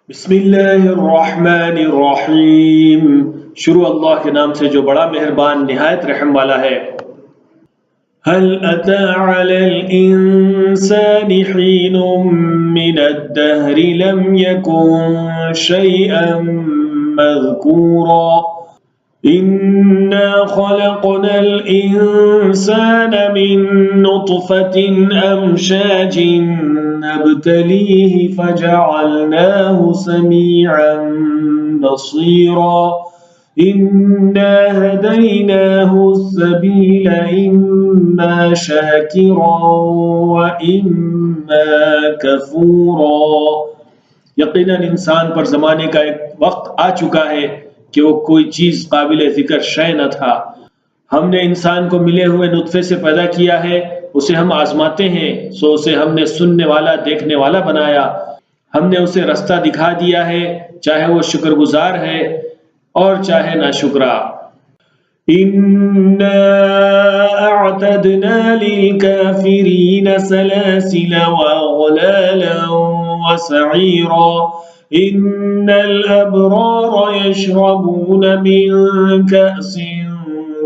बिस्मिल्लाहिर्रहमानिर्रहीम। शुरू अल्लाह के नाम से जो बड़ा मेहरबान निहायत रहम वाला है। हल अता अलल इंसानि हीनुम मिनद्दहरि लम यकुन शैअन मज़कूरा। इन्ना खलक़नल इंसान मिन नुत्फ़तिन अमशाजिन नब्तलीहि फजअलनाहु समीअन बसीरा। इन्ना हदैनाहु अस्सबील इम्मा शाकिरन व इम्मा कफूरा। यकीनन इंसान पर ज़माने का एक वक्त आ चुका है कि वो कोई चीज़ काबिल ज़िक्र शय न था। हमने इंसान को मिले हुए नुत्फ़े से पैदा किया है, उसे हम आजमाते हैं, सो उसे हमने सुनने वाला देखने वाला बनाया। हमने उसे रास्ता दिखा दिया है, चाहे वो शुक्रगुजार है और चाहे नाशुक्रा। इन्ना अअतदना लिलकाफिरीन सलासिल व अगलालन व सईरा। इन्नल अबरार यशरबून मिन कअसिन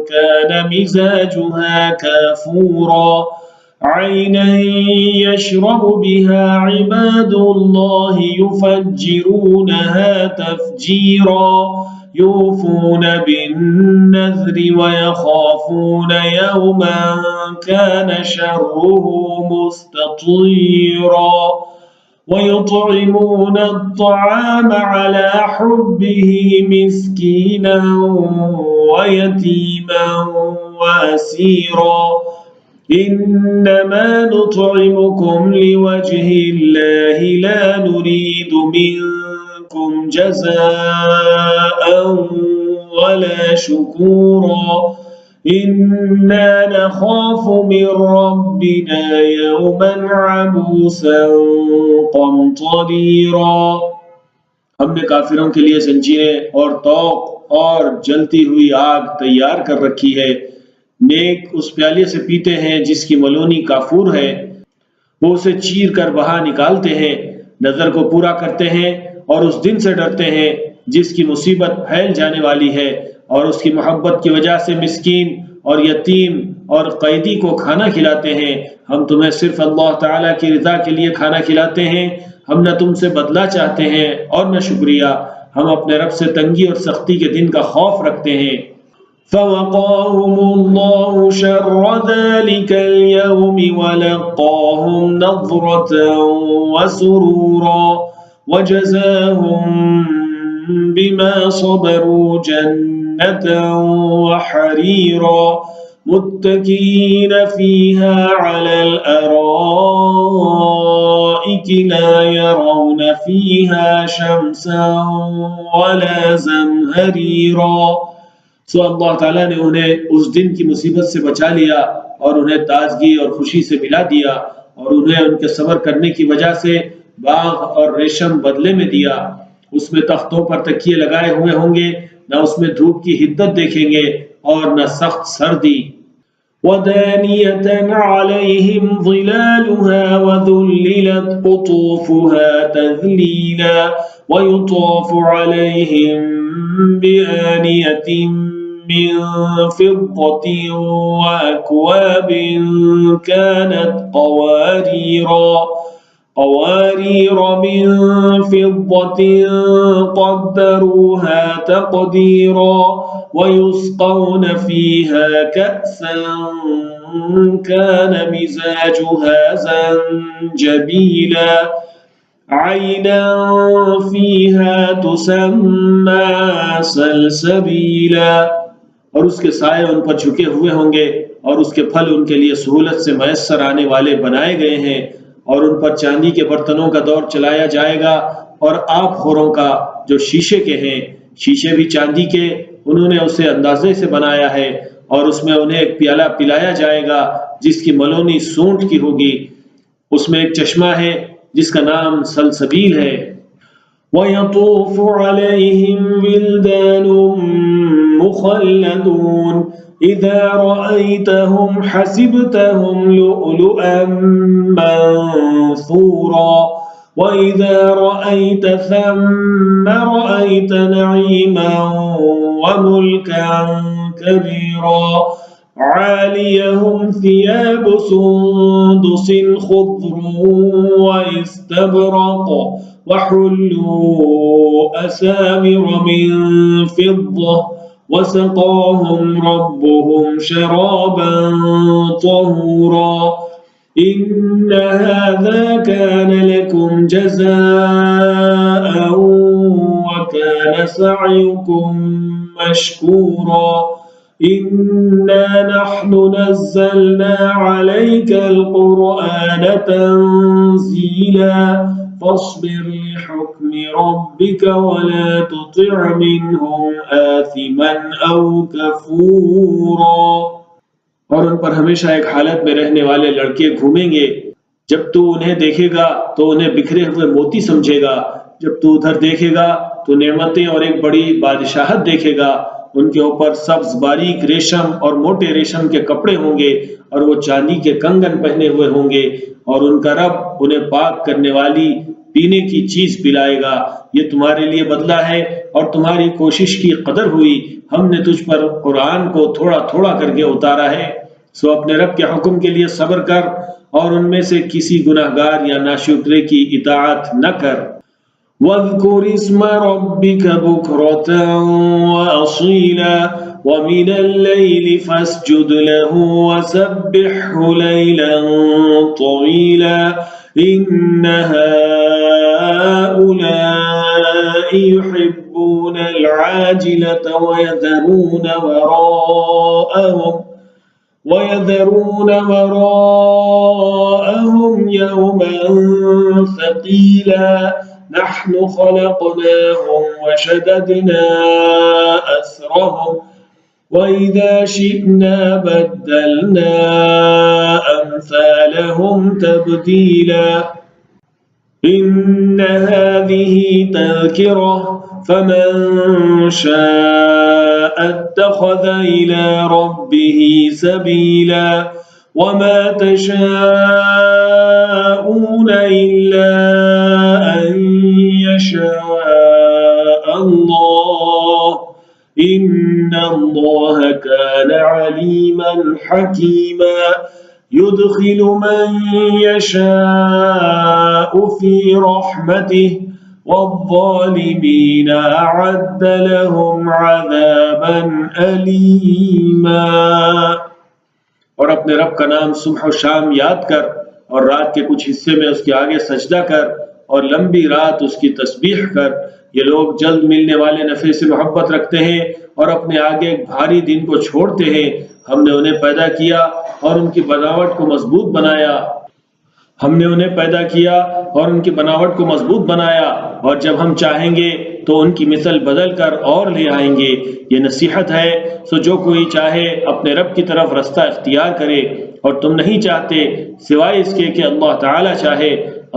कान मिज़ाजुहा काफूरा। ऐनन यशरबु बिहा इबादुल्लाहि युफज्जिरूनहा तफजीरा। यूफून बिन्नज़्रि व यख़ाफ़ून यौमन कान शर्रुहु मुस्ततीरा। वयुत्इमून अत्तआम अला हुब्बिहि मिस्कीनन व यतीमन व असीरा। इन्नमा नुत्इमुकुम लिवज्हिल्लाहि ला नुरीदु मिनकुम जज़ाअन वला शुकूरा। इन्ना नख़ाफ़ु मिन रब्बिना यौमन अबूसन क़मतरीरा। हमने काफिरों के लिए जंजीरें और तौक और जलती हुई आग तैयार कर रखी है। नेक उस प्याले से पीते हैं जिसकी मलोनी काफूर है, वो उसे चीर कर बहा निकालते हैं। नजर को पूरा करते हैं और उस दिन से डरते हैं जिसकी मुसीबत फैल जाने वाली है, और उसकी मोहब्बत की वजह से मिस्कीन और यतीम और कैदी को खाना खिलाते हैं। हम तुम्हें सिर्फ अल्लाह ताला की रिज़ा के लिए खाना खिलाते हैं, हम न तुमसे बदला चाहते हैं और न शुक्रिया। हम अपने रब से तंगी और सख्ती के दिन का खौफ रखते हैं। फ़वक़ाहुमुल्लाहु शर्र ज़ालिकल यौमि वलक़्क़ाहुम नज़रतन व सुरूरा वजज़ाहुम बिमा सबरू जन्नतन व हरीरा। मुत्तकीन फ़ीहा अलल अराइकि ला यरौन फ़ीहा शम्सन वला ज़महरीरा। सो अल्लाह ताला ने उन्हें उस दिन की मुसीबत से बचा लिया और उन्हें ताजगी और खुशी से मिला दिया, और उन्हें उनके सब्र करने की वजह से बाग और रेशम बदले में दिया। उसमें तख्तों पर तकिए लगाए हुए होंगे, न उसमें धूप की हिद्दत देखेंगे और न सख्त सर्दी। वदानियतन अलैहिम ज़िलालुहा वज़ुल्लिलत क़ुतूफ़ुहा तज़लीला वयुताफ़ु अलैहिम बिआनियतिन मिन फ़िद्दतिन वअक्वाबिन कानत क़वारीर मिन फ़िद्दतिन क़द्दरूहा तक़दीरा। वयुस्क़ौन फ़ीहा कअसन कान मिज़ाजुहा ज़ंजबीला। ऐनन फ़ीहा तुसम्मा सलसबीला। और उसके साए उन पर झुके हुए होंगे और उसके फल उनके लिए सहूलत से मैसर आने वाले बनाए गए हैं, और उन पर चांदी के बर्तनों का दौर चलाया जाएगा और आप खोरों का जो शीशे के हैं। शीशे भी चांदी के, उन्होंने उसे अंदाजे से बनाया है, और उसमें उन्हें एक प्याला पिलाया जाएगा जिसकी मलोनी सूंठ की होगी। उसमें एक चश्मा है जिसका नाम सलसबील है। वयतूफ़ु अलैहिम विल्दानुम मुख़ल्लदून इज़ा रअयतहुम हसिबतहुम लुअलुअन मंसूरा وإذا رأيت ثم رأيت نعيما وملكا كبيرا عاليهم ثياب سندس خضر واستبرق وحلوا أساور من فضة وسقاهم ربهم شرابا طهورا إن هذا كان لكم جزاء وكان سعيكم مشكورا إنا نحن نزلنا عليك القرآن تنزيلا فاصبر لحكم ربك ولا تطع منهم آثما أو كفورا। और उन पर हमेशा एक हालत में रहने वाले लड़के घूमेंगे। जब तू उन्हें देखेगा तो उन्हें बिखरे हुए मोती समझेगा, जब तू उधर देखेगा तो नेमतें और एक बड़ी बादशाहत देखेगा। उनके ऊपर सब्ज बारीक रेशम और मोटे रेशम के कपड़े होंगे और वो चांदी के कंगन पहने हुए होंगे और उनका रब उन्हें पाक करने वाली पीने की चीज पिलाएगा। ये तुम्हारे लिए बदला है और तुम्हारी कोशिश की कदर हुई। हमने तुझ पर कुरान को थोड़ा थोड़ा करके उतारा है। सो अपने रब के हुक्म के लिए सब्र कर और उनमें से किसी गुनाहगार या नाशुक्रे की इताअत न कर। वज़्कुर इस्म रब्बिक बुक्रतन व असीला वमिनल लैलि फस्जुद लहू वसब्बिहु लैलन तवीला इन्न हाउलाइ युहिब्बूनल आजिलत ويذرون وراءهم يوما ثقيلا نحن خلقناهم وشددنا أسرهم وإذا شئنا بدلنا أمثالهم تبديلا إن هذه تذكرة فمن شاء اتخذ إلى ربه سبيلا وما تشاءون إلا أن يشاء الله إن الله كان عليما حكيما يدخل من يشاء في رحمته والظالمين أعد لهم عذابا أलीमा। और अपने रब का नाम सुबह शाम याद कर और रात के कुछ हिस्से में उसके आगे सजदा कर और लंबी रात उसकी तस्बीह कर। ये लोग जल्द मिलने वाले नफे से मोहब्बत रखते हैं और अपने आगे एक भारी दिन को छोड़ते हैं। हमने उन्हें पैदा किया और उनकी बनावट को मजबूत बनाया। हमने उन्हें पैदा किया और उनकी बनावट को मजबूत बनाया और जब हम चाहेंगे तो उनकी मिसल बदल कर और ले आएंगे। ये नसीहत है, सो जो कोई चाहे अपने रब की तरफ रास्ता इख्तियार करे और तुम नहीं चाहते सिवाय इसके कि अल्लाह ताला चाहे।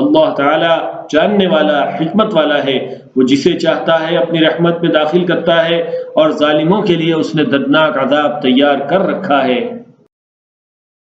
अल्लाह ताला जानने वाला हिकमत वाला है, वो जिसे चाहता है अपनी रहमत में दाखिल करता है और जालिमों के लिए उसने दर्दनाक अजाब तैयार कर रखा है।